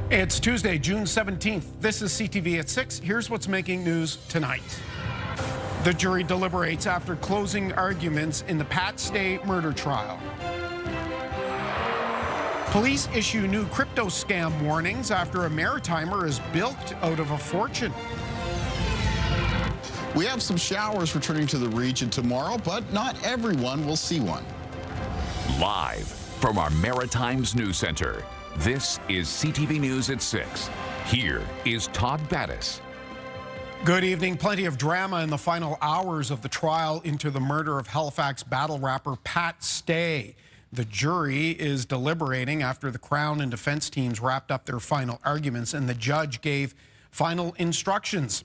It's Tuesday, June 17th. This is CTV at 6. Here's what's making news tonight. The jury deliberates after closing arguments in the Pat Stay murder trial. Police issue new crypto scam warnings after a Maritimer is bilked out of a fortune. We have some showers returning to the region tomorrow, but not everyone will see one. Live from our Maritimes News Center, this is CTV News at 6. Here is Todd Battis. Good evening. Plenty of drama in the final hours of the trial into the murder of Halifax battle rapper Pat Stay. The jury is deliberating after the Crown and defense teams wrapped up their final arguments and the judge gave final instructions.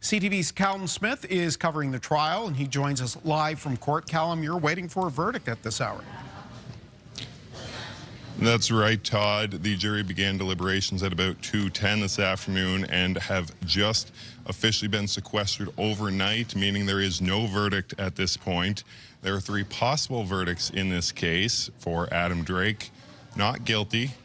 CTV's Callum Smith is covering the trial and he joins us live from court. Callum, you're waiting for a verdict at this hour. That's right, Todd. The jury began deliberations at about 2:10 this afternoon and have just officially been sequestered overnight, meaning there is no verdict at this point. There are three possible verdicts in this case for Adam Drake: not guilty,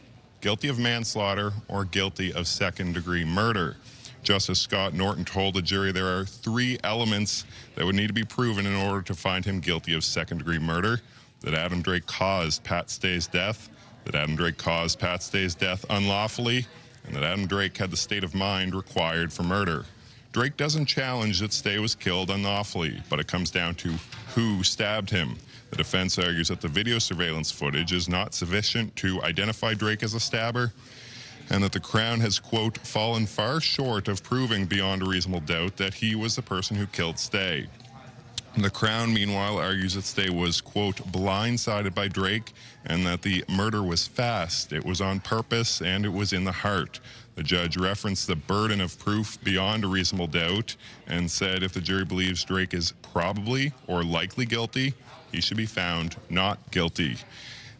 guilty of manslaughter, or guilty of second-degree murder. Justice Scott Norton told the jury there are three elements that would need to be proven in order to find him guilty of second-degree murder: that Adam Drake caused Pat Stay's death, that Adam Drake caused Pat Stay's death unlawfully, and that Adam Drake had the state of mind required for murder. Drake doesn't challenge that Stay was killed unlawfully, but it comes down to who stabbed him. The defense argues that the video surveillance footage is not sufficient to identify Drake as a stabber, and that the Crown has, quote, fallen far short of proving beyond a reasonable doubt that he was the person who killed Stay. The Crown, meanwhile, argues that Stay was, quote, blindsided by Drake, and that the murder was fast, it was on purpose, and it was in the heart. The judge referenced the burden of proof beyond a reasonable doubt and said if the jury believes Drake is probably or likely guilty, he should be found not guilty.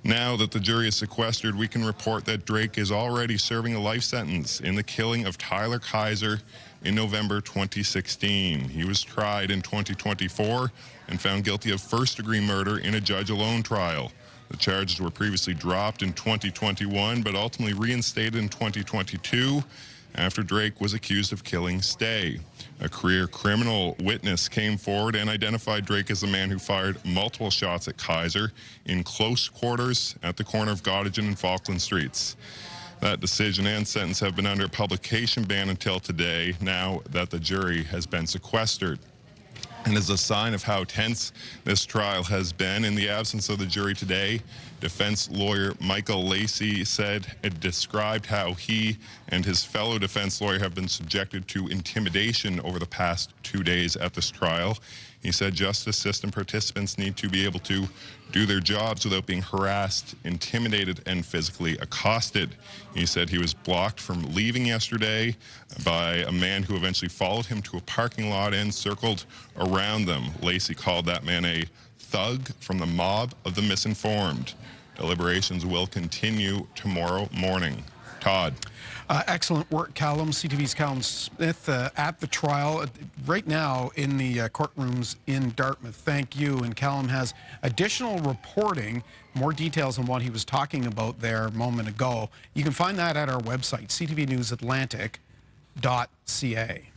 Now that the jury is sequestered, we can report that Drake is already serving a life sentence in the killing of Tyler Kaiser in November 2016. He was tried in 2024 and found guilty of first-degree murder in a judge-alone trial. The charges were previously dropped in 2021, but ultimately reinstated in 2022 after Drake was accused of killing Stay. A career criminal witness came forward and identified Drake as the man who fired multiple shots at Kaiser in close quarters at the corner of Gottingen and Falkland Streets. That decision and sentence have been under a publication ban until today, now that the jury has been sequestered. And as a sign of how tense this trial has been, in the absence of the jury today, defense lawyer Michael Lacey said it described how he and his fellow defense lawyer have been subjected to intimidation over the past 2 days at this trial. He said justice system participants need to be able to do their jobs without being harassed, intimidated, and physically accosted. He said he was blocked from leaving yesterday by a man who eventually followed him to a parking lot and circled around them. Lacey called that man a thug from the mob of the misinformed. Deliberations will continue tomorrow morning. Todd. Excellent work, Callum. CTV's Callum Smith at the trial right now in the courtrooms in Dartmouth. Thank you. And Callum has additional reporting, more details on what he was talking about there a moment ago. You can find that at our website, ctvnewsatlantic.ca.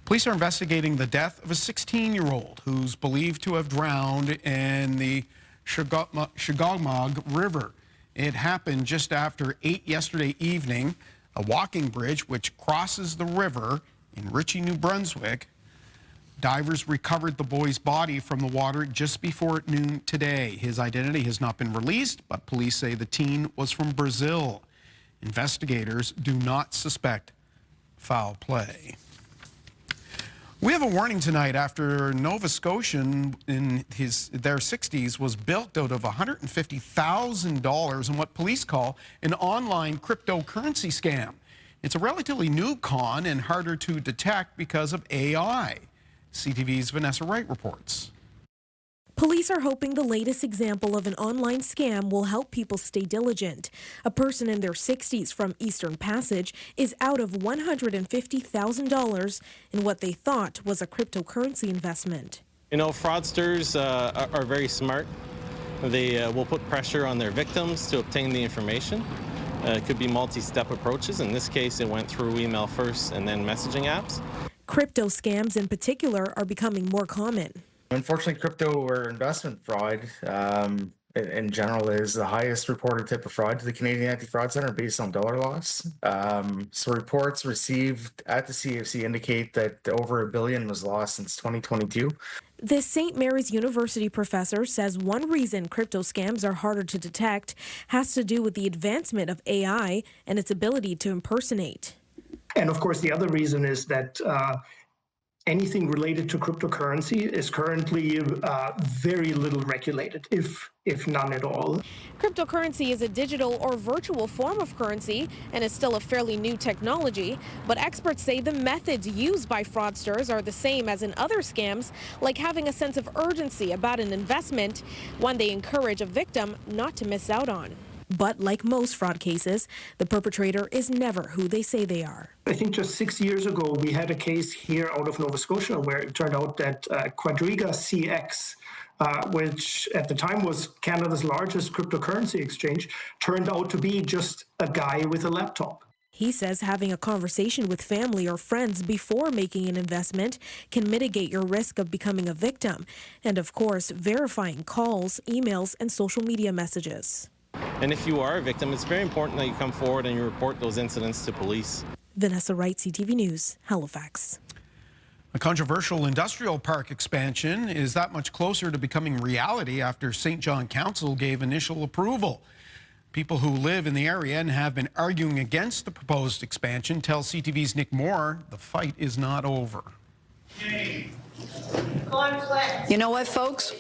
Police are investigating the death of a 16-year-old who's believed to have drowned in the Shigogmog River. It happened just after 8 yesterday evening. A walking bridge which crosses the river in Ritchie, New Brunswick. Divers recovered the boy's body from the water just before noon today. His identity has not been released, but police say the teen was from Brazil. Investigators do not suspect foul play. We have a warning tonight after Nova Scotian in their 60s was bilked out of $150,000 in what police call an online cryptocurrency scam. It's a relatively new con and harder to detect because of AI. CTV's Vanessa Wright reports. Police are hoping the latest example of an online scam will help people stay diligent. A person in their 60s from Eastern Passage is out of $150,000 in what they thought was a cryptocurrency investment. You know, fraudsters are very smart. They will put pressure on their victims to obtain the information. It could be multi-step approaches. In this case, it went through email first and then messaging apps. Crypto scams in particular are becoming more common. Unfortunately, crypto or investment fraud in general is the highest reported type of fraud to the Canadian Anti-Fraud Centre based on dollar loss. So reports received at the CFC indicate that over $1 billion was lost since 2022. This St. Mary's University professor says one reason crypto scams are harder to detect has to do with the advancement of AI and its ability to impersonate. And of course, the other reason is that anything related to cryptocurrency is currently very little regulated, if none at all. Cryptocurrency is a digital or virtual form of currency and is still a fairly new technology, but experts say the methods used by fraudsters are the same as in other scams, like having a sense of urgency about an investment, one they encourage a victim not to miss out on. But like most fraud cases, the perpetrator is never who they say they are. I think just 6 years ago, we had a case here out of Nova Scotia where it turned out that Quadriga CX, which at the time was Canada's largest cryptocurrency exchange, turned out to be just a guy with a laptop. He says having a conversation with family or friends before making an investment can mitigate your risk of becoming a victim. And of course, verifying calls, emails, and social media messages. And if you are a victim, it's very important that you come forward and you report those incidents to police. Vanessa Wright, CTV News, Halifax. A controversial industrial park expansion is that much closer to becoming reality after St. John Council gave initial approval. People who live in the area and have been arguing against the proposed expansion tell CTV's Nick Moore the fight is not over. You know what, folks?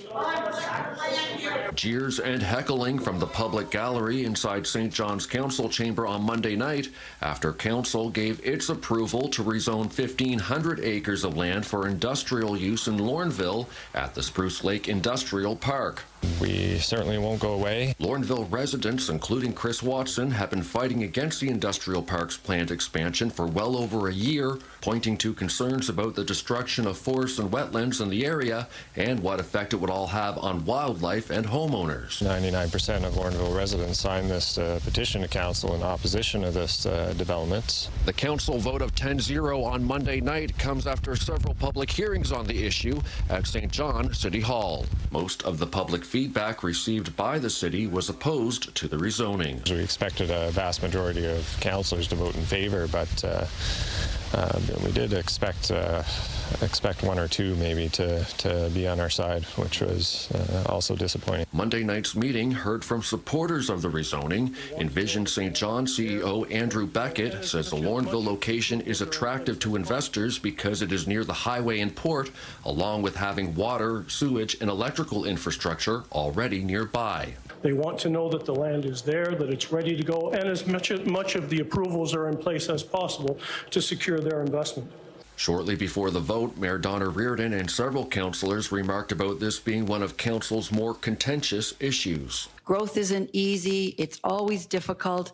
Jeers and heckling from the public gallery inside St. John's Council chamber on Monday night after Council gave its approval to rezone 1,500 acres of land for industrial use in Lorneville at the Spruce Lake Industrial Park. We certainly won't go away. Lorneville residents, including Chris Watson, have been fighting against the industrial park's planned expansion for well over a year, pointing to concerns about the destruction of forests and wetlands in the area and what effect it would all have on wildlife and homeowners. 99% of Lorneville residents signed this petition to council in opposition to this development. The council vote of 10-0 on Monday night comes after several public hearings on the issue at St. John City Hall. Most of the public feedback received by the city was opposed to the rezoning. We expected a vast majority of councillors to vote in favor, but we did expect one or two maybe to be on our side, which was also disappointing. Monday night's meeting heard from supporters of the rezoning. Envision St. John CEO Andrew Beckett says the Lorneville location is attractive to investors because it is near the highway and port, along with having water, sewage, and electrical infrastructure already nearby. They want to know that the land is there, that it's ready to go, and as much of the approvals are in place as possible to secure their investment. Shortly before the vote, Mayor Donna Reardon and several councillors remarked about this being one of council's more contentious issues. Growth isn't easy. It's always difficult.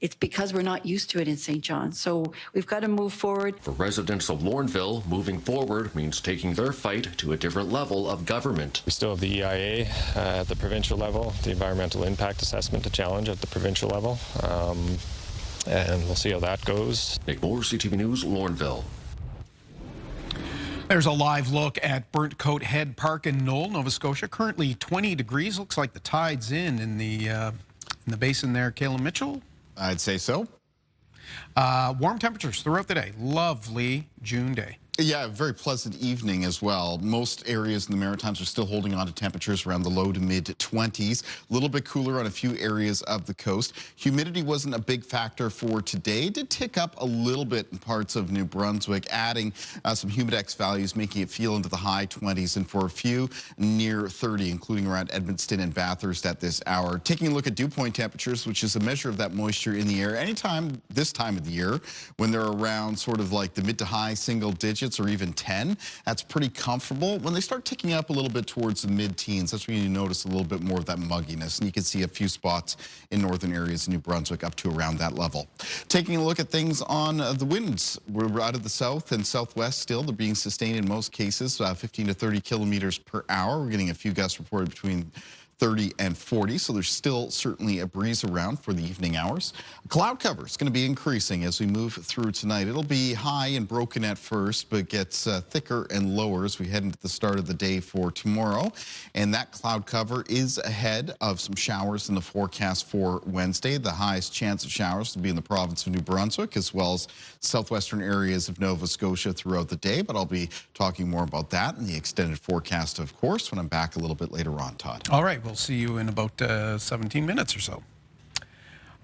It's because we're not used to it in St. John. So we've got to move forward. For residents of Lorneville, moving forward means taking their fight to a different level of government. We still have the EIA at the provincial level, the environmental impact assessment to challenge at the provincial level, and we'll see how that goes. Nick Moore, CTV News, Lorneville. There's a live look at Burnt Coat Head Park in Knoll, Nova Scotia. Currently 20 degrees. Looks like the tide's in the basin there. Kayla Mitchell? I'd say so. Warm temperatures throughout the day. Lovely June day. Yeah, a very pleasant evening as well. Most areas in the Maritimes are still holding on to temperatures around the low to mid 20s. A little bit cooler on a few areas of the coast. Humidity wasn't a big factor for today. It did tick up a little bit in parts of New Brunswick, adding some humidex values, making it feel into the high 20s, and for a few near 30, including around Edmundston and Bathurst at this hour. Taking a look at dew point temperatures, which is a measure of that moisture in the air, anytime this time of the year, when they're around sort of like the mid to high single digits, or even 10, that's pretty comfortable. When they start ticking up a little bit towards the mid-teens, that's when you notice a little bit more of that mugginess, and you can see a few spots in northern areas of New Brunswick up to around that level. Taking a look at things on the winds, we're out of the south and southwest still. They're being sustained in most cases, 15 to 30 kilometers per hour. We're getting a few gusts reported between 30 and 40, so there's still certainly a breeze around for the evening hours. Cloud cover is going to be increasing as we move through tonight. It'll be high and broken at first, but gets thicker and lower as we head into the start of the day for tomorrow. And that cloud cover is ahead of some showers in the forecast for Wednesday. The highest chance of showers will be in the province of New Brunswick, as well as southwestern areas of Nova Scotia throughout the day, but I'll be talking more about that and the extended forecast, of course, when I'm back a little bit later on, Todd. All right, we'll see you in about 17 minutes or so.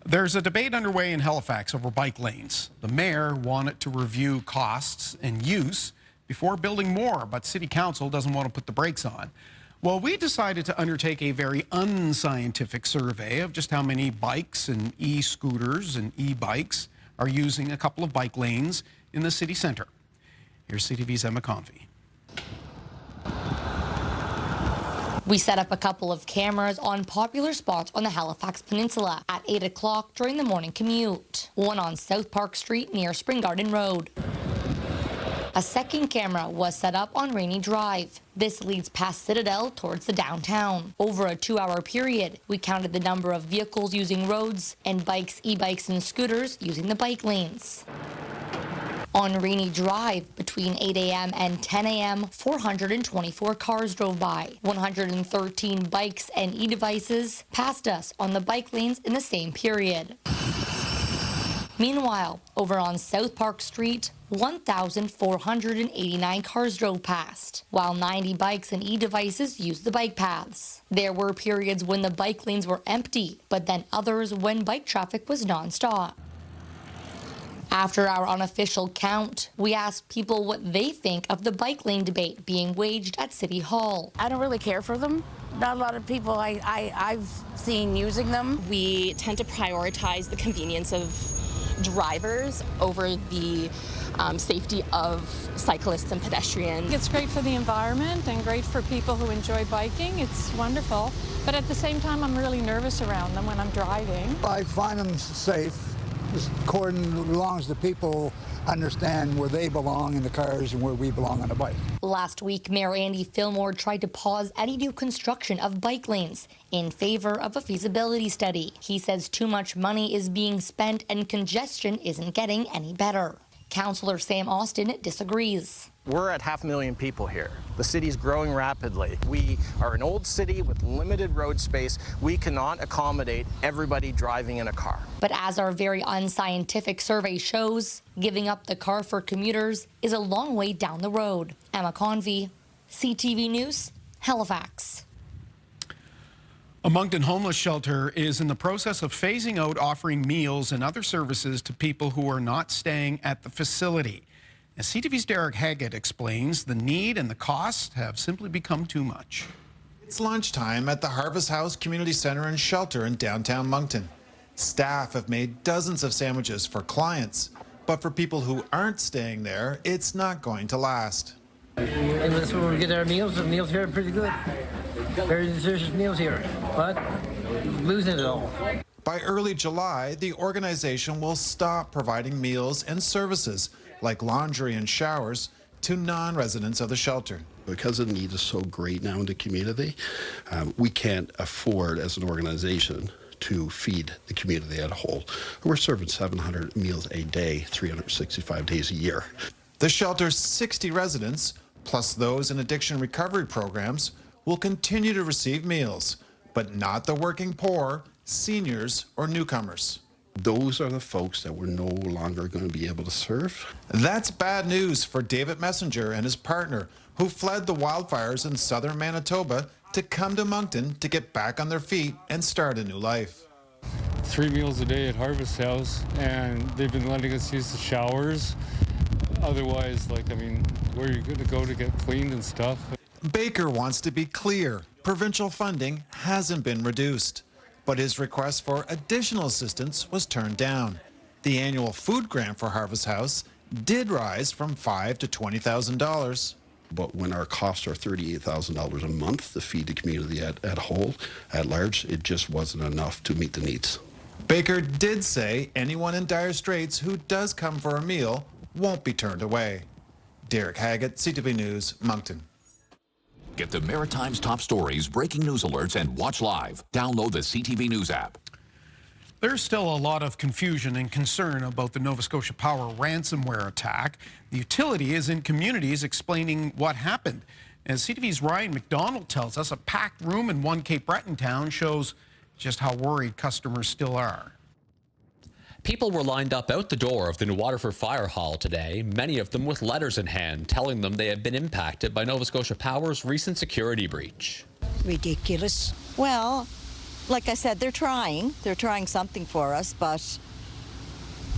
There's a debate underway in Halifax over bike lanes. The mayor wanted to review costs and use before building more, but City Council doesn't want to put the brakes on. Well, we decided to undertake a very unscientific survey of just how many bikes and e-scooters and e-bikes are using a couple of bike lanes in the city centre. Here's CTV's Emma Convey. We set up a couple of cameras on popular spots on the Halifax Peninsula at 8 o'clock during the morning commute. One on South Park Street near Spring Garden Road. A second camera was set up on Rainy Drive. This leads past Citadel towards the downtown. Over a 2-hour period, we counted the number of vehicles using roads and bikes, e-bikes, and scooters using the bike lanes. On Rainy Drive, between 8 a.m. and 10 a.m., 424 cars drove by. 113 bikes and e-devices passed us on the bike lanes in the same period. Meanwhile, over on South Park Street, 1,489 cars drove past, while 90 bikes and e-devices used the bike paths. There were periods when the bike lanes were empty, but then others when bike traffic was nonstop. After our unofficial count, we asked people what they think of the bike lane debate being waged at City Hall. I don't really care for them. Not a lot of people I've seen using them. We tend to prioritize the convenience of drivers over the safety of cyclists and pedestrians. It's great for the environment and great for people who enjoy biking. It's wonderful, but at the same time, I'm really nervous around them when I'm driving. I find them safe. According as long as the people understand where they belong in the cars and where we belong on the bike. Last week, Mayor Andy Fillmore tried to pause any new construction of bike lanes in favor of a feasibility study. He says too much money is being spent and congestion isn't getting any better. Councillor Sam Austin disagrees. We're at 500,000 people here. The city's growing rapidly. We are an old city with limited road space. We cannot accommodate everybody driving in a car. But as our very unscientific survey shows, giving up the car for commuters is a long way down the road. Emma Convey, CTV News, Halifax. A Moncton homeless shelter is in the process of phasing out offering meals and other services to people who are not staying at the facility. As CTV's Derek Haggett explains, the need and the cost have simply become too much. It's lunchtime at the Harvest House Community Center and Shelter in downtown Moncton. Staff have made dozens of sandwiches for clients, but for people who aren't staying there, it's not going to last. And that's where we get our meals. The meals here are pretty good. Very delicious meals here, but losing it all. By early July, the organization will stop providing meals and services like laundry and showers to non-residents of the shelter. Because the need is so great now in the community, we can't afford as an organization to feed the community as a whole. We're serving 700 meals a day, 365 days a year. The shelter's 60 residents, plus those in addiction recovery programs, will continue to receive meals, but not the working poor, seniors, or newcomers. Those are the folks that we're no longer going to be able to serve. That's bad news for David Messenger and his partner, who fled the wildfires in southern Manitoba to come to Moncton to get back on their feet and start a new life. 3 meals a day at Harvest House, and they've been letting us use the showers. Otherwise, where are you going to go to get cleaned and stuff? Baker wants to be clear. Provincial funding hasn't been reduced, but his request for additional assistance was turned down. The annual food grant for Harvest House did rise from $5,000 to $20,000. But when our costs are $38,000 a month to feed the community at whole, at large, it just wasn't enough to meet the needs. Baker did say anyone in dire straits who does come for a meal won't be turned away. Derek Haggett, CTV News, Moncton. Get the Maritime's top stories, breaking news alerts, and watch live. Download the CTV News app. There's still a lot of confusion and concern about the Nova Scotia Power ransomware attack. The utility is in communities explaining what happened. As CTV's Ryan McDonald tells us, a packed room in one Cape Breton town shows just how worried customers still are. People were lined up out the door of the New Waterford Fire Hall today, many of them with letters in hand telling them they have been impacted by Nova Scotia Power's recent security breach. Ridiculous. Well, like I said, they're trying something for us, but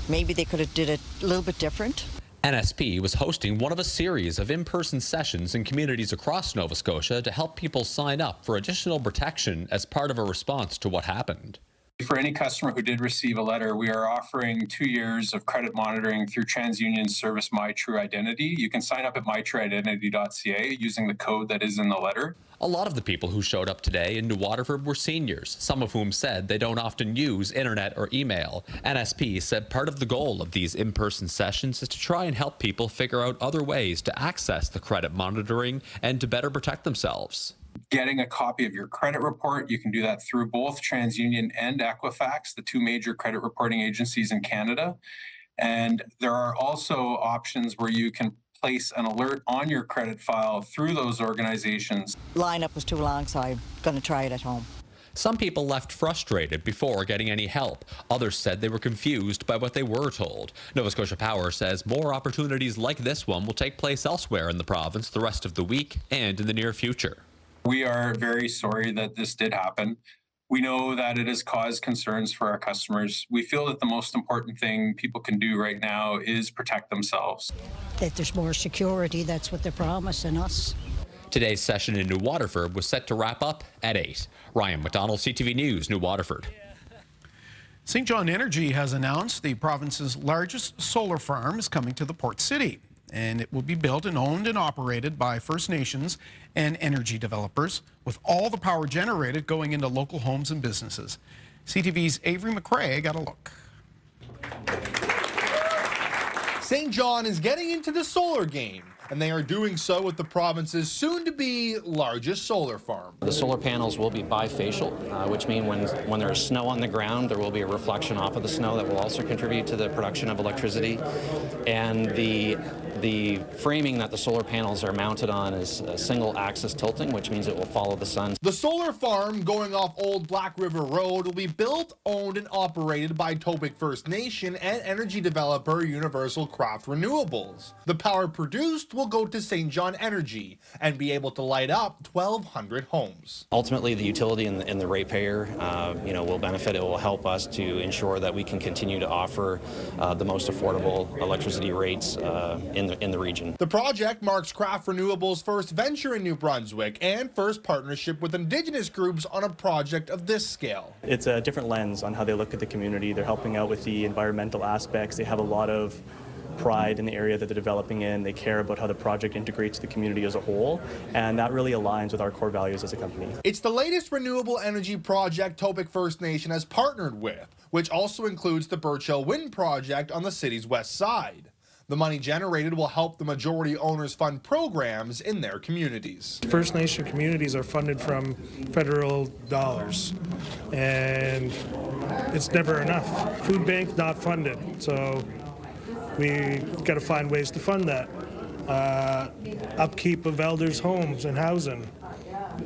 maybe they could have did it a little bit different. NSP was hosting one of a series of in-person sessions in communities across Nova Scotia to help people sign up for additional protection as part of a response to what happened. For any customer who did receive a letter, we are offering 2 years of credit monitoring through TransUnion's service My True Identity. You can sign up at mytrueidentity.ca using the code that is in the letter. A lot of the people who showed up today in New Waterford were seniors, some of whom said they don't often use internet or email. NSP said part of the goal of these in-person sessions is to try and help people figure out other ways to access the credit monitoring and to better protect themselves. Getting a copy of your credit report, you can do that through both TransUnion and Equifax, the two major credit reporting agencies in Canada. And there are also options where you can place an alert on your credit file through those organizations. Lineup was too long, so I'm going to try it at home. Some people left frustrated before getting any help. Others said they were confused by what they were told. Nova Scotia Power says more opportunities like this one will take place elsewhere in the province the rest of the week and in the near future. We are very sorry that this did happen. We know that it has caused concerns for our customers. We feel that the most important thing people can do right now is protect themselves. That there's more security, that's what they're promising us. Today's session in New Waterford was set to wrap up at 8. Ryan McDonald, CTV News, New Waterford. St. John Energy has announced the province's largest solar farm is coming to the port city, and it will be built and owned and operated by First Nations and energy developers, with all the power generated going into local homes and businesses. CTV's Avery McRae got a look. St. John is getting into the solar game, and they are doing so with the province's soon-to-be largest solar farm. The solar panels will be bifacial, which means when there is snow on the ground, there will be a reflection off of the snow that will also contribute to the production of electricity. And the framing that the solar panels are mounted on is single-axis tilting, which means it will follow the sun. The solar farm going off Old Black River Road will be built, owned, and operated by Topic First Nation and energy developer Universal Craft Renewables. The power produced will go to St. John Energy and be able to light up 1,200 homes. Ultimately, the utility and the ratepayer, will benefit. It will help us to ensure that we can continue to offer the most affordable electricity rates in the region. The project marks Craft Renewables' first venture in New Brunswick and first partnership with Indigenous groups on a project of this scale. It's a different lens on how they look at the community. They're helping out with the environmental aspects. They have a lot of pride in the area that they're developing in. They care about how the project integrates the community as a whole, and that really aligns with our core values as a company. It's the latest renewable energy project Topic First Nation has partnered with, which also includes the Birch Hill Wind Project on the city's west side. The money generated will help the majority owners fund programs in their communities. First Nation communities are funded from federal dollars, and it's never enough. Food bank not funded, so we got to find ways to fund that. Upkeep of elders' homes and housing.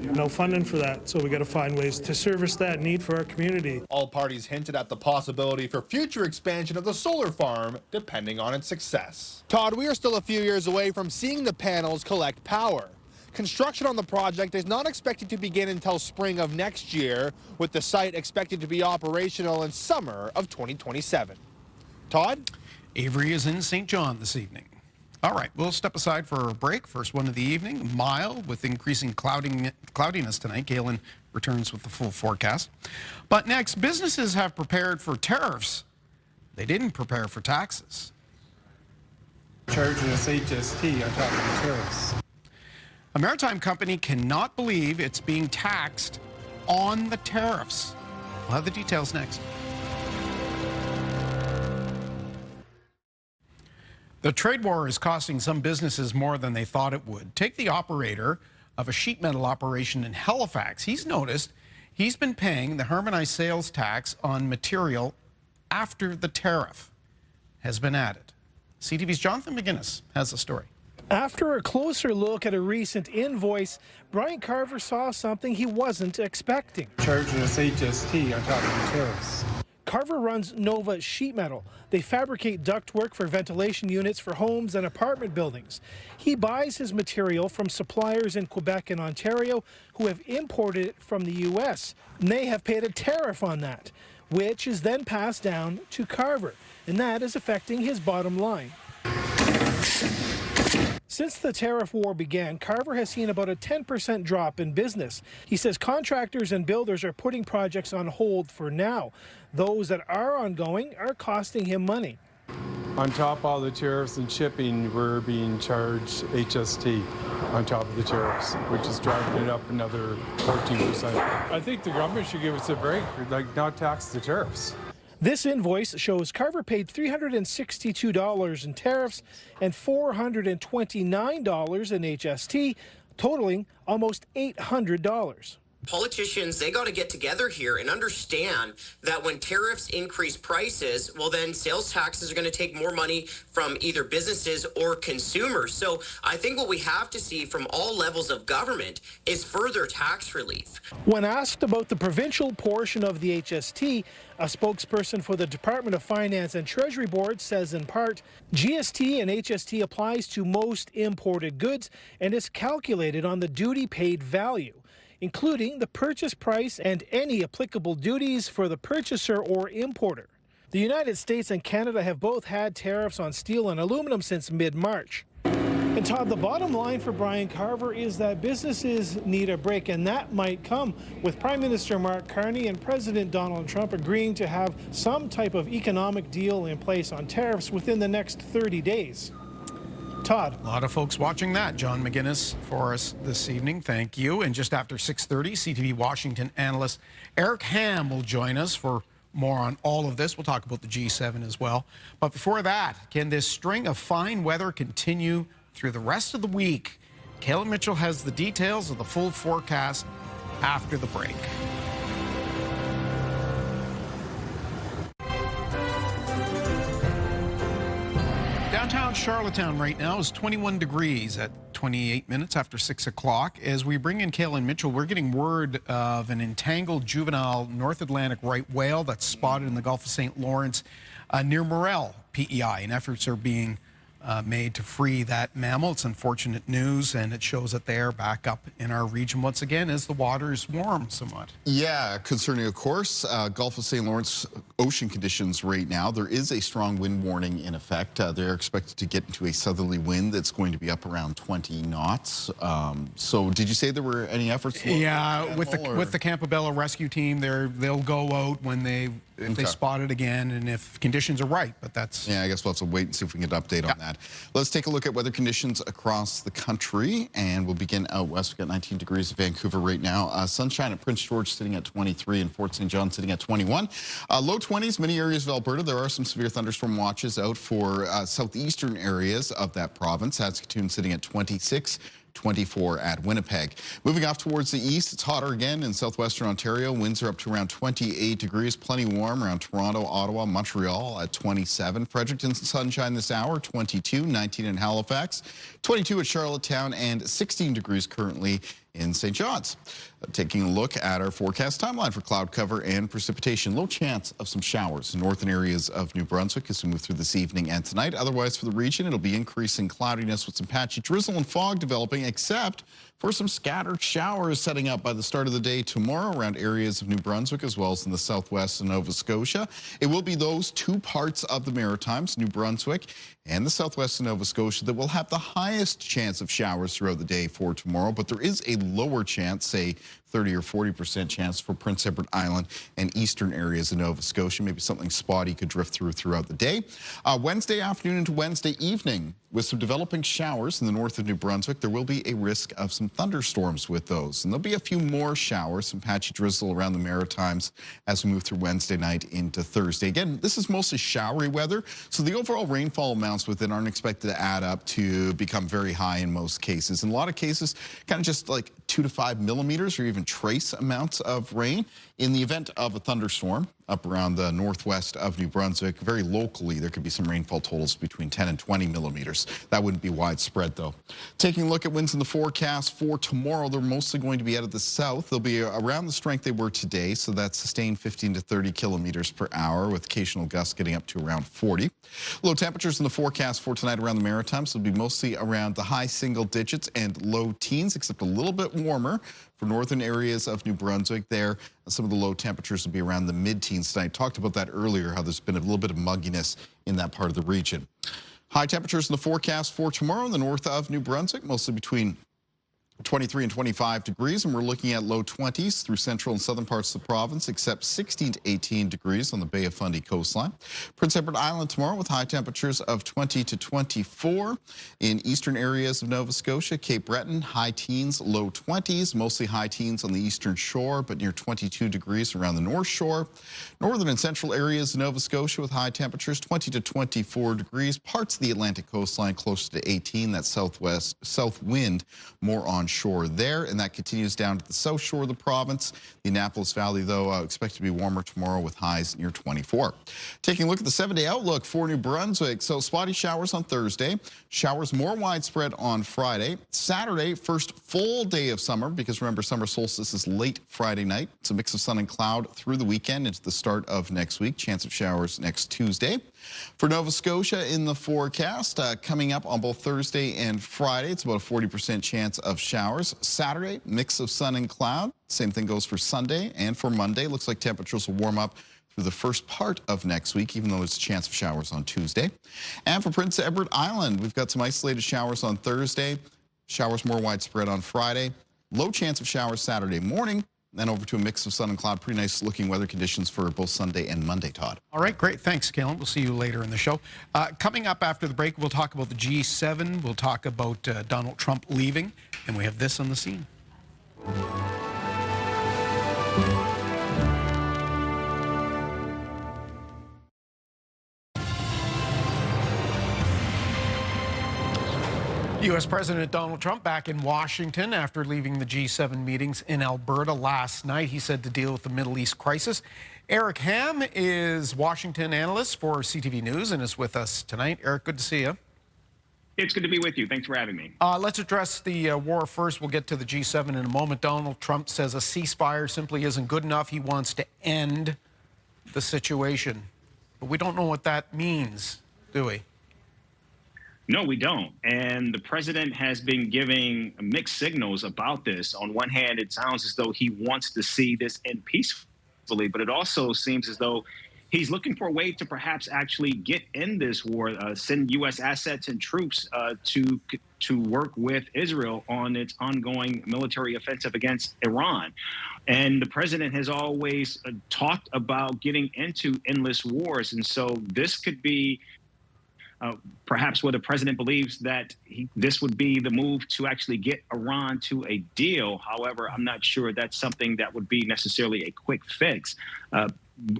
No funding for that, so we got to find ways to service that need for our community. All parties hinted at the possibility for future expansion of the solar farm, depending on its success. Todd, we are still a few years away from seeing the panels collect power. Construction on the project is not expected to begin until spring of next year, with the site expected to be operational in summer of 2027. Todd? Avery is in St. John this evening. All right, we'll step aside for a break. First one of the evening, mild with increasing cloudiness tonight. Galen returns with the full forecast. But next, businesses have prepared for tariffs. They didn't prepare for taxes. Charging us HST on top of the tariffs. A maritime company cannot believe it's being taxed on the tariffs. We'll have the details next. The trade war is costing some businesses more than they thought it would. Take the operator of a sheet metal operation in Halifax. He's noticed he's been paying the harmonized sales tax on material after the tariff has been added. CTV's Jonathan McGuinness has the story. After a closer look at a recent invoice, Brian Carver saw something he wasn't expecting. Charging us HST on top of the tariffs. Carver runs Nova Sheet Metal. They fabricate ductwork for ventilation units for homes and apartment buildings. He buys his material from suppliers in Quebec and Ontario who have imported it from the U.S. And they have paid a tariff on that, which is then passed down to Carver, and that is affecting his bottom line. Since the tariff war began, Carver has seen about a 10% drop in business. He says contractors and builders are putting projects on hold for now. Those that are ongoing are costing him money. On top of all the tariffs and shipping, we're being charged HST on top of the tariffs, which is driving it up another 14%. I think the government should give us a break, like not tax the tariffs. This invoice shows Carver paid $362 in tariffs and $429 in HST, totaling almost $800. Politicians, they got to get together here and understand that when tariffs increase prices, well, then sales taxes are going to take more money from either businesses or consumers. So I think what we have to see from all levels of government is further tax relief. When asked about the provincial portion of the HST, a spokesperson for the Department of Finance and Treasury Board says in part, GST and HST applies to most imported goods and is calculated on the duty paid value, including the purchase price and any applicable duties for the purchaser or importer. The United States and Canada have both had tariffs on steel and aluminum since mid-March. And Todd, the bottom line for Brian Carver is that businesses need a break, and that might come with Prime Minister Mark Carney and President Donald Trump agreeing to have some type of economic deal in place on tariffs within the next 30 days. Todd. A lot of folks watching that. John McGuinness for us this evening. Thank you. And just after 6:30, CTV Washington analyst Eric Ham will join us for more on all of this. We'll talk about the G7 as well. But before that, can this string of fine weather continue through the rest of the week? Kayla Mitchell has the details of the full forecast after the break. Downtown Charlottetown right now is 21 degrees at 28 minutes after 6 o'clock. As we bring in Kayla Mitchell, we're getting word of an entangled juvenile North Atlantic right whale that's spotted in the Gulf of St. Lawrence near Morel, PEI, and efforts are being made to free that mammal. It's unfortunate news, and it shows that they are back up in our region once again as the waters warm somewhat. Yeah, concerning, of course, Gulf of St. Lawrence ocean conditions right now. There is a strong wind warning in effect. They're expected to get into a southerly wind that's going to be up around 20 knots. So did you say there were any efforts? Yeah, with the Campobello rescue team, they'll go out when if they spot it again and if conditions are right, but that's... Yeah, I guess we'll have to wait and see if we can get an update on that. Let's take a look at weather conditions across the country, and we'll begin out west. We've got 19 degrees in Vancouver right now. Sunshine at Prince George sitting at 23 and Fort St. John sitting at 21. Low 20s, many areas of Alberta. There are some severe thunderstorm watches out for southeastern areas of that province. Saskatoon sitting at 26. 24 at Winnipeg. Moving off towards the east, it's hotter again in southwestern Ontario. Winds are up to around 28 degrees, plenty warm around Toronto, Ottawa, Montreal at 27. Fredericton sunshine this hour, 22, 19 in Halifax, 22 at Charlottetown, and 16 degrees currently in St. John's. Taking a look at our forecast timeline for cloud cover and precipitation. Low chance of some showers in northern areas of New Brunswick as we move through this evening and tonight. Otherwise, for the region, it'll be increasing cloudiness with some patchy drizzle and fog developing, except for some scattered showers setting up by the start of the day tomorrow around areas of New Brunswick as well as in the southwest and Nova Scotia. It will be those two parts of the Maritimes, New Brunswick and the southwest of Nova Scotia, that will have the highest chance of showers throughout the day for tomorrow, but there is a lower chance, say 30 or 40% chance for Prince Edward Island and eastern areas of Nova Scotia. Maybe something spotty could drift throughout the day. Wednesday afternoon into Wednesday evening, with some developing showers in the north of New Brunswick, there will be a risk of some thunderstorms with those. And there'll be a few more showers, some patchy drizzle around the Maritimes as we move through Wednesday night into Thursday. Again, this is mostly showery weather, so the overall rainfall amounts within aren't expected to add up to become very high in most cases. In a lot of cases, kind of just like 2 to 5 millimeters or even trace amounts of rain. In the event of a thunderstorm up around the northwest of New Brunswick, very locally, there could be some rainfall totals between 10 and 20 millimeters. That wouldn't be widespread, though. Taking a look at winds in the forecast for tomorrow, they're mostly going to be out of the south. They'll be around the strength they were today, so that's sustained 15 to 30 kilometers per hour, with occasional gusts getting up to around 40. Low temperatures in the forecast for tonight around the Maritimes will be mostly around the high single digits and low teens, except a little bit warmer for northern areas of New Brunswick there. Some of the low temperatures will be around the mid-teens tonight. Talked about that earlier, how there's been a little bit of mugginess in that part of the region. High temperatures in the forecast for tomorrow in the north of New Brunswick, mostly between 23 and 25 degrees, and we're looking at low 20s through central and southern parts of the province, except 16 to 18 degrees on the Bay of Fundy coastline. Prince Edward Island tomorrow with high temperatures of 20 to 24. In eastern areas of Nova Scotia, Cape Breton, high teens, low 20s, mostly high teens on the eastern shore, but near 22 degrees around the north shore. Northern and central areas of Nova Scotia with high temperatures 20 to 24 degrees. Parts of the Atlantic coastline closer to 18. That south wind more on shore there, and that continues down to the south shore of the province. The Annapolis Valley, though, expected to be warmer tomorrow with highs near 24. Taking a look at the 7-day outlook for New Brunswick. So spotty showers on Thursday, showers more widespread on Friday. Saturday, first full day of summer, because remember, summer solstice is late Friday night. It's a mix of sun and cloud through the weekend into the start of next week. Chance of showers next Tuesday. For Nova Scotia in the forecast, coming up on both Thursday and Friday, it's about a 40% chance of showers. Saturday, mix of sun and cloud. Same thing goes for Sunday and for Monday. Looks like temperatures will warm up through the first part of next week, even though there's a chance of showers on Tuesday. And for Prince Edward Island, we've got some isolated showers on Thursday. Showers more widespread on Friday. Low chance of showers Saturday morning. Then over to a mix of sun and cloud. Pretty nice looking weather conditions for both Sunday and Monday, Todd. All right, great. Thanks, Kalen. We'll see you later in the show. Coming up after the break, we'll talk about the G7. We'll talk about Donald Trump leaving. And we have this on the scene. U.S. President Donald Trump back in Washington after leaving the G7 meetings in Alberta last night. He said to deal with the Middle East crisis. Eric Ham is Washington analyst for CTV News and is with us tonight. Eric, good to see you. It's good to be with you. Thanks for having me. Let's address the war first. We'll get to the G7 in a moment. Donald Trump says a ceasefire simply isn't good enough. He wants to end the situation. But we don't know what that means, do we? No, we don't. And the president has been giving mixed signals about this. On one hand, it sounds as though he wants to see this end peacefully, but it also seems as though he's looking for a way to perhaps actually get in this war, send U.S. assets and troops to work with Israel on its ongoing military offensive against Iran. And the president has always talked about getting into endless wars. And so this could be perhaps where the president believes that this would be the move to actually get Iran to a deal. However, I'm not sure that's something that would be necessarily a quick fix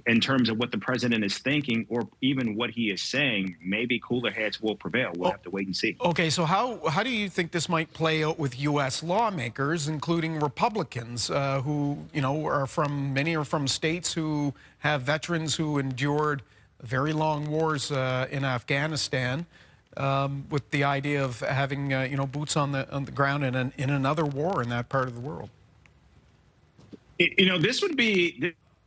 in terms of what the president is thinking or even what he is saying. Maybe cooler heads will prevail. We'll have to wait and see. Okay, so how do you think this might play out with U.S. lawmakers, including Republicans who, many are from states who have veterans who endured very long wars in Afghanistan, with the idea of having boots on the ground in another war in that part of the world?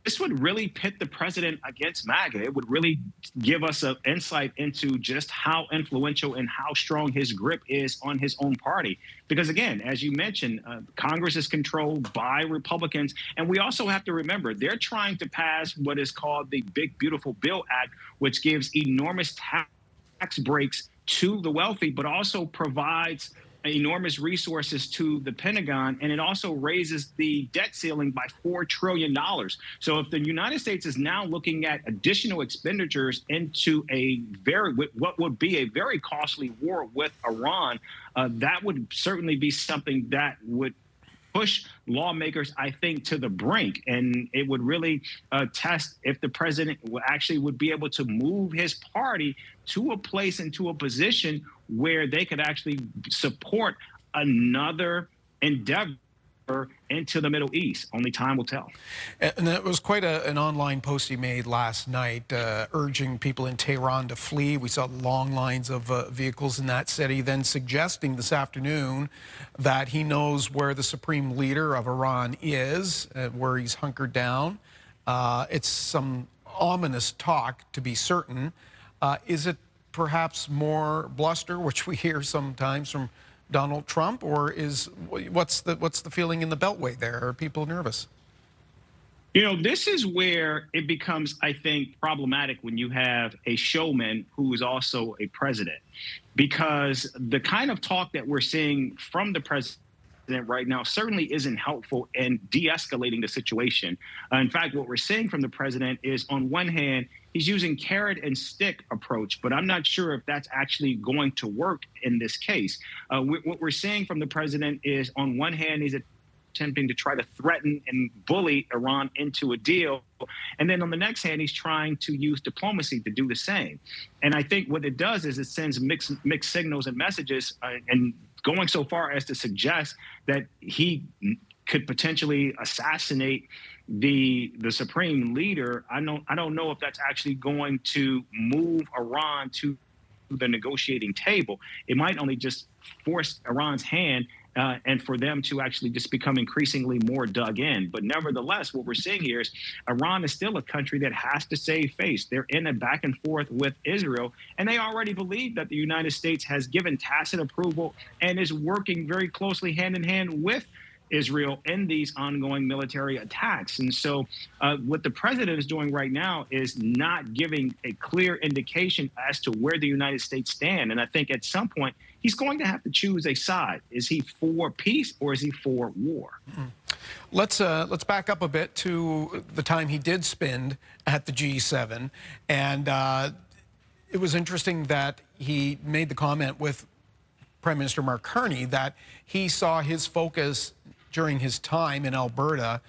This would really pit the president against MAGA. It would really give us an insight into just how influential and how strong his grip is on his own party. Because again, as you mentioned, Congress is controlled by Republicans. And we also have to remember, they're trying to pass what is called the Big Beautiful Bill Act, which gives enormous tax breaks to the wealthy, but also provides enormous resources to the Pentagon, and it also raises the debt ceiling by $4 trillion. So if the United States is now looking at additional expenditures into what would be a very costly war with Iran, that would certainly be something that would push lawmakers, I think, to the brink. And it would really test if the president actually would be able to move his party to a place and to a position where they could actually support another endeavor into the Middle East. Only time will tell. And that was quite an online post he made last night, urging people in Tehran to flee. We saw long lines of vehicles in that city, then suggesting this afternoon that he knows where the supreme leader of Iran is, where he's hunkered down. It's some ominous talk, to be certain. Is it perhaps more bluster, which we hear sometimes from Donald Trump, or what's the feeling in the Beltway there? Are people nervous? You know, this is where it becomes, I think, problematic when you have a showman who is also a president, because the kind of talk that we're seeing from the president right now certainly isn't helpful in de-escalating the situation. In fact, what we're seeing from the president is, on one hand, he's using carrot and stick approach, but I'm not sure if that's actually going to work in this case. What we're seeing from the president is, on one hand, he's attempting to try to threaten and bully Iran into a deal. And then on the next hand, he's trying to use diplomacy to do the same. And I think what it does is it sends mixed signals and messages, and going so far as to suggest that he could potentially assassinate the supreme leader. I don't know if that's actually going to move Iran to the negotiating table. It might only just force Iran's hand and for them to actually just become increasingly more dug in. But nevertheless, what we're seeing here is Iran is still a country that has to save face. They're in a back and forth with Israel, and they already believe that the United States has given tacit approval and is working very closely hand in hand with Israel in these ongoing military attacks. And so what the president is doing right now is not giving a clear indication as to where the United States stand. And I think at some point he's going to have to choose a side. Is he for peace or is he for war? Mm-hmm. Let's back up a bit to the time he did spend at the G7. And it was interesting that he made the comment with Prime Minister Mark Carney that he saw his focus during his time in Alberta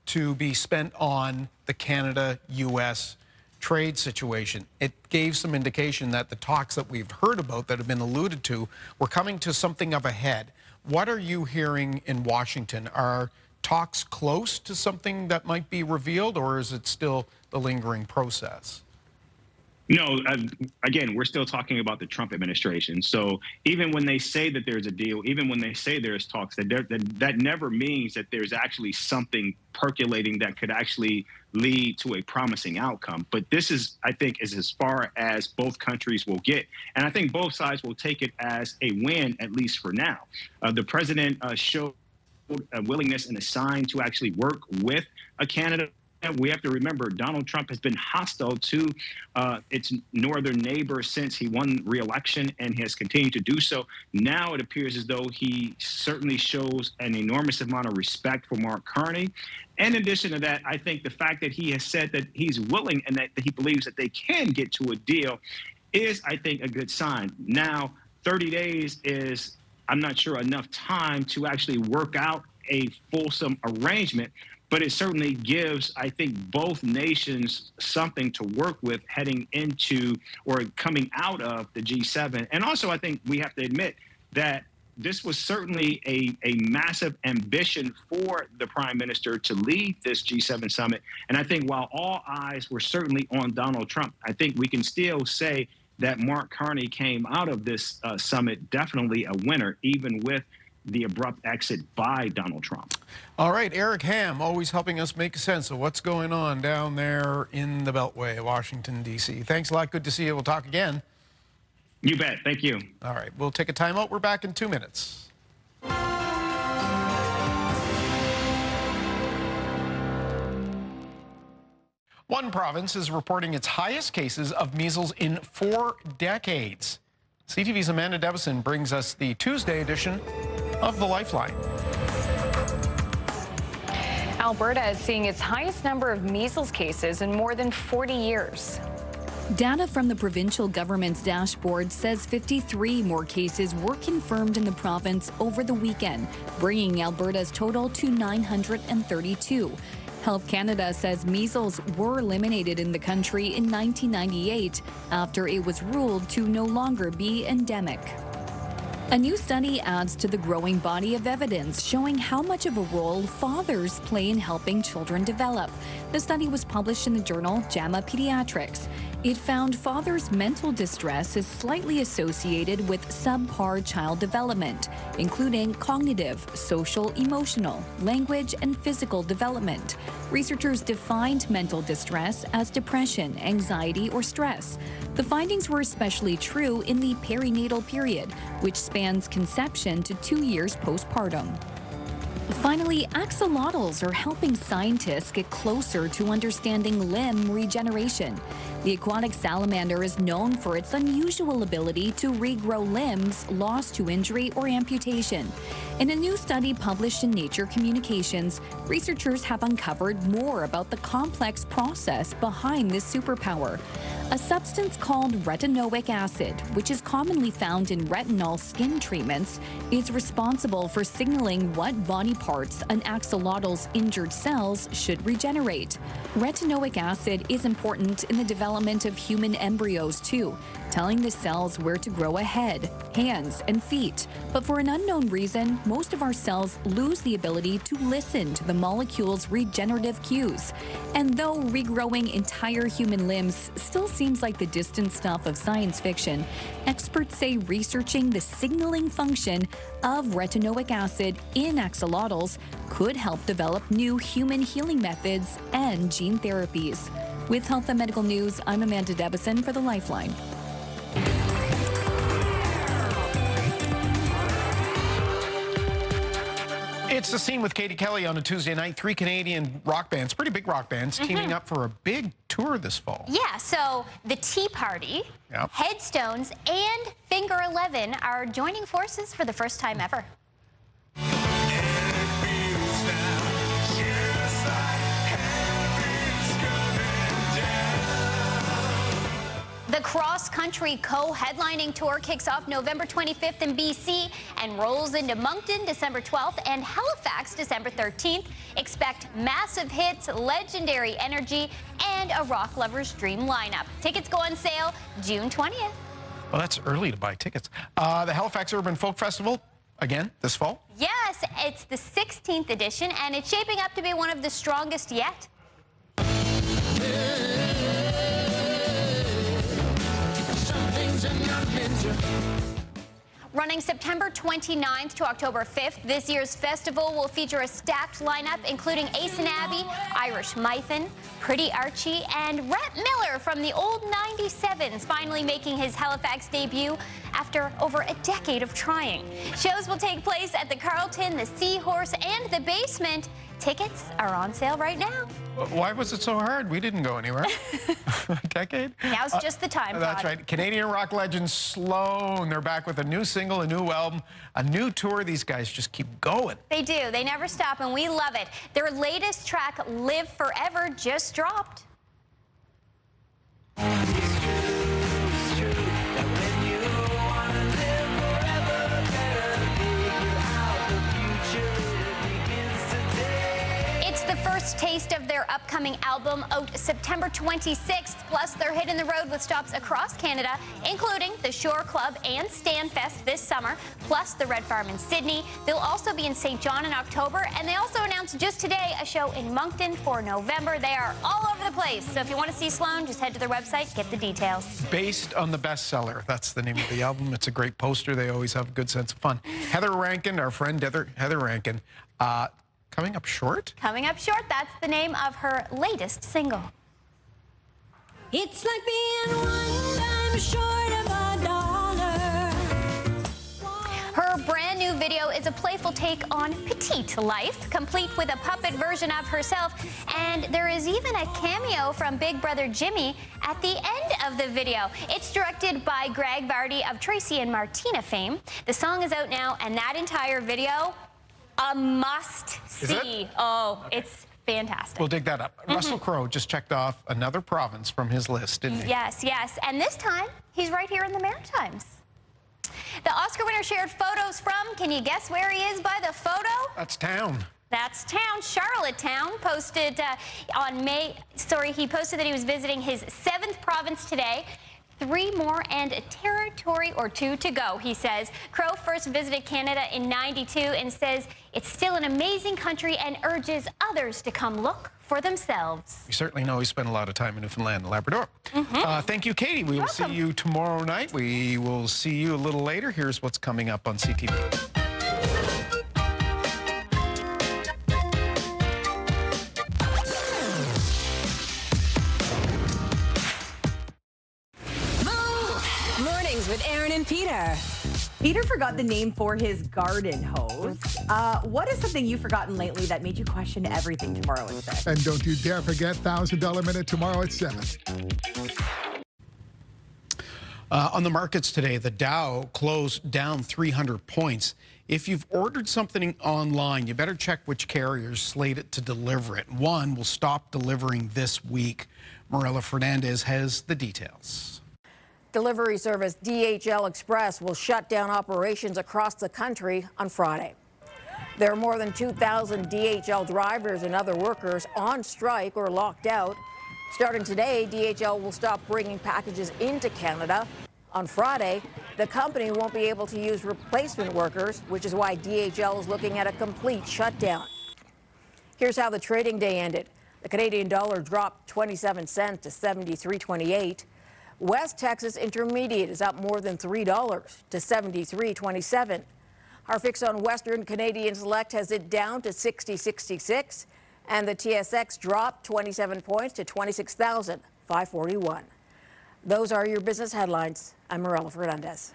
to be spent on the Canada-U.S. trade situation. It gave some indication that the talks that we've heard about that have been alluded to were coming to something of a head. What are you hearing in Washington? Are talks close to something that might be revealed, or is it still the lingering process? No, again, we're still talking about the Trump administration. So even when they say that there's a deal, even when they say there's talks, that never means that there's actually something percolating that could actually lead to a promising outcome. But this is, I think, is as far as both countries will get. And I think both sides will take it as a win, at least for now. The president showed a willingness and a sign to actually work with Canada. We have to remember Donald Trump has been hostile to its northern neighbor since he won re-election, and has continued to do so. Now it appears as though he certainly shows an enormous amount of respect for Mark Carney. And in addition to that, I think the fact that he has said that he's willing and that he believes that they can get to a deal is, I think, a good sign. Now, 30 days is, I'm not sure, enough time to actually work out a fulsome arrangement. But it certainly gives, I think, both nations something to work with heading into or coming out of the G7. And also, I think we have to admit that this was certainly a massive ambition for the prime minister to lead this G7 summit. And I think while all eyes were certainly on Donald Trump, I think we can still say that Mark Carney came out of this summit definitely a winner, even with the abrupt exit by Donald Trump. All right, Eric Ham, always helping us make sense of what's going on down there in the Beltway, Washington, D.C. Thanks a lot. Good to see you. We'll talk again. You bet. Thank you. All right, we'll take a timeout. We're back in 2 minutes. One province is reporting its highest cases of measles in 4 decades. CTV's Amanda Devison brings us the Tuesday edition of The Lifeline. Alberta is seeing its highest number of measles cases in more than 40 years. Data from the provincial government's dashboard says 53 more cases were confirmed in the province over the weekend, bringing Alberta's total to 932. Health Canada says measles were eliminated in the country in 1998 after it was ruled to no longer be endemic. A new study adds to the growing body of evidence showing how much of a role fathers play in helping children develop. The study was published in the journal JAMA Pediatrics. It found fathers' mental distress is slightly associated with subpar child development, including cognitive, social, emotional, language, and physical development. Researchers defined mental distress as depression, anxiety, or stress. The findings were especially true in the perinatal period, which spans conception to 2 years postpartum. Finally, axolotls are helping scientists get closer to understanding limb regeneration. The aquatic salamander is known for its unusual ability to regrow limbs lost to injury or amputation. In a new study published in Nature Communications, researchers have uncovered more about the complex process behind this superpower. A substance called retinoic acid, which is commonly found in retinol skin treatments, is responsible for signaling what body parts an axolotl's injured cells should regenerate. Retinoic acid is important in the development of human embryos too, telling the cells where to grow a head, hands, and feet. But for an unknown reason, most of our cells lose the ability to listen to the molecule's regenerative cues. And though regrowing entire human limbs still seems like the distant stuff of science fiction, experts say researching the signaling function of retinoic acid in axolotls could help develop new human healing methods and gene therapies. With Health and Medical News, I'm Amanda Devison for The Lifeline. It's the scene with Katie Kelly on a Tuesday night. 3 Canadian rock bands, pretty big rock bands, teaming up for a big tour this fall. Yeah, so the Tea Party, Headstones, and Finger 11 are joining forces for the first time ever. The cross-country co-headlining tour kicks off November 25th in BC and rolls into Moncton December 12th and Halifax December 13th. Expect massive hits, legendary energy, and a rock lover's dream lineup. Tickets go on sale June 20th. Well, that's early to buy tickets. The Halifax Urban Folk Festival, again, this fall? Yes, it's the 16th edition, and it's shaping up to be one of the strongest yet. Running September 29th to October 5th, this year's festival will feature a stacked lineup including Ace and Abby, Irish Mython, Pretty Archie, and Rhett Miller from the old 97s finally making his Halifax debut after over a decade of trying. Shows will take place at the Carlton, the Seahorse, and the Basement. Tickets are on sale right now. Why was it so hard? We didn't go anywhere. A decade? Now's just the time, That's Todd. right. Canadian rock legend Sloan. They're back with a new single, a new album, a new tour. These guys just keep going. They do. They never stop, and we love it. Their latest track, Live Forever, just dropped. First taste of their upcoming album out September 26th. Plus, they're hitting the road with stops across Canada, including the Shore Club and Stanfest this summer, plus the Red Farm in Sydney. They'll also be in St. John in October, and they also announced just today a show in Moncton for November. They are all over the place. So if you want to see Sloan, just head to their website, get the details. Based on the bestseller. That's the name of the album. It's a great poster. They always have a good sense of fun. Heather Rankin, our friend Heather Rankin, coming up short? Coming up short, that's the name of her latest single. It's like being one dime short of a dollar. Her brand new video video is a playful take on petite life, complete with a puppet version of herself, and there is even a cameo from Big Brother Jimmy at the end of the video. It's directed by Greg Vardy of Tracy and Martina fame. The song is out now, and that entire video, a must-see. Oh, it's fantastic. We'll dig that up. Russell Crowe just checked off another province from his list, didn't he? Yes, yes. And this time, he's right here in the Maritimes. The Oscar winner shared photos from, can you guess where he is by the photo? That's town. That's town. Charlottetown posted he posted that he was visiting his 7th province today. 3 more and a territory or 2 to go, he says. Crowe first visited Canada in '92 and says it's still an amazing country and urges others to come look for themselves. You certainly know he spent a lot of time in Newfoundland and Labrador. Thank you, Katie. We will see you tomorrow night. We will see you a little later. Here's what's coming up on CTV. With Aaron and Peter. Peter forgot the name for his garden hose. What is something you've forgotten lately that made you question everything tomorrow at 6? And don't you dare forget $1,000 Minute tomorrow at 7. On the markets today, the Dow closed down 300 points. If you've ordered something online, you better check which carriers slated to deliver it. One will stop delivering this week. Marilla Fernandez has the details. Delivery service DHL Express will shut down operations across the country on Friday. There are more than 2,000 DHL drivers and other workers on strike or locked out. Starting today, DHL will stop bringing packages into Canada. On Friday, the company won't be able to use replacement workers, which is why DHL is looking at a complete shutdown. Here's how the trading day ended. The Canadian dollar dropped 27 cents to 73.28. West Texas Intermediate is up more than $3 to 73.27. Our fix on Western Canadian Select has it down to 60.66, and the TSX dropped 27 points to 26,541. Those are your business headlines. I'm Marilla Fernandez.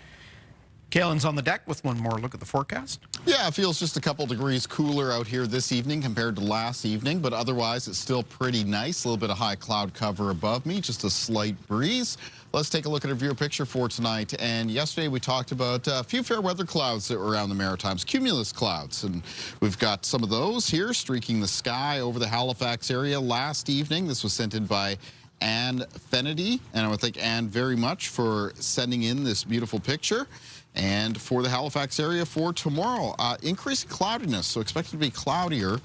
Kalen's on the deck with one more look at the forecast. Yeah, it feels just a couple degrees cooler out here this evening compared to last evening, but otherwise it's still pretty nice. A little bit of high cloud cover above me, just a slight breeze. Let's take a look at a viewer picture for tonight. And yesterday we talked about a few fair weather clouds that were around the Maritimes, cumulus clouds. And we've got some of those here streaking the sky over the Halifax area last evening. This was sent in by Anne Fennedy, and I would thank Anne very much for sending in this beautiful picture. And for the Halifax area for tomorrow, increased cloudiness, so expect it to be cloudier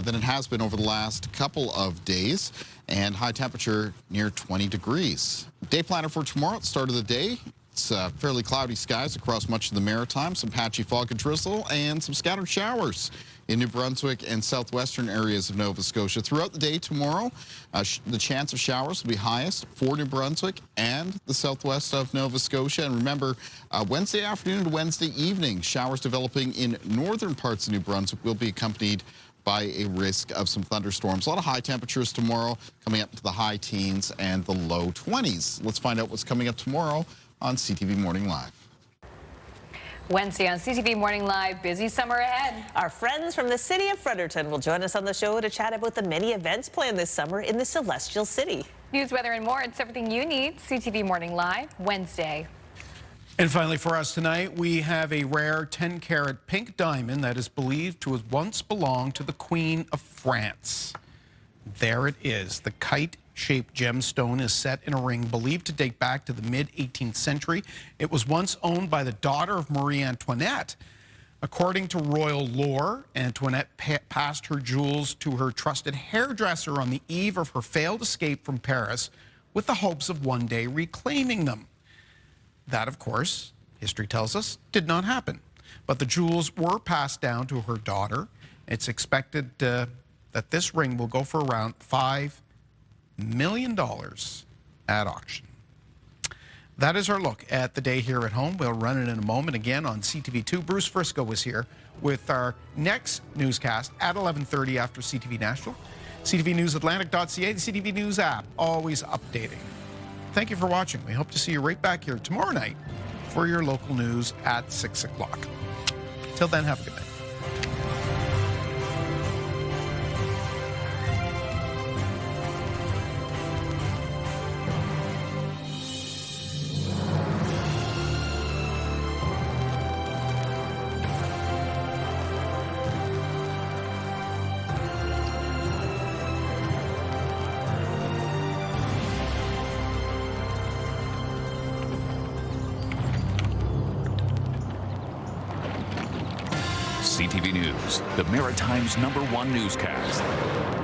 than it has been over the last couple of days, and high temperature near 20 degrees. Day planner for tomorrow at the start of the day. It's fairly cloudy skies across much of the Maritime, some patchy fog and drizzle, and some scattered showers in New Brunswick and southwestern areas of Nova Scotia. Throughout the day tomorrow, the chance of showers will be highest for New Brunswick and the southwest of Nova Scotia. And remember, Wednesday afternoon to Wednesday evening, showers developing in northern parts of New Brunswick will be accompanied by a risk of some thunderstorms. A lot of high temperatures tomorrow, coming up to the high teens and the low 20s. Let's find out what's coming up tomorrow on CTV Morning Live. Wednesday on CTV Morning Live, busy summer ahead. Our friends from the city of Fredericton will join us on the show to chat about the many events planned this summer in the Celestial City. News, weather, and more. It's everything you need. CTV Morning Live, Wednesday. And finally for us tonight, we have a rare 10-carat pink diamond that is believed to have once belonged to the Queen of France. There it is. The kite-shaped gemstone is set in a ring believed to date back to the mid-18th century. It was once owned by the daughter of Marie Antoinette. According to royal lore, Antoinette passed her jewels to her trusted hairdresser on the eve of her failed escape from Paris with the hopes of one day reclaiming them. That, of course, history tells us, did not happen. But the jewels were passed down to her daughter. It's expected that this ring will go for around $5 million at auction. That is our look at the day here at home. We'll run it in a moment again on CTV2. Bruce Frisco is here with our next newscast at 11:30 after CTV National. CTVNewsAtlantic.ca, the CTV News app, always updating. Thank you for watching. We hope to see you right back here tomorrow night for your local news at 6 o'clock. Till then, have a good day. CTV News, the Maritime's #1 newscast.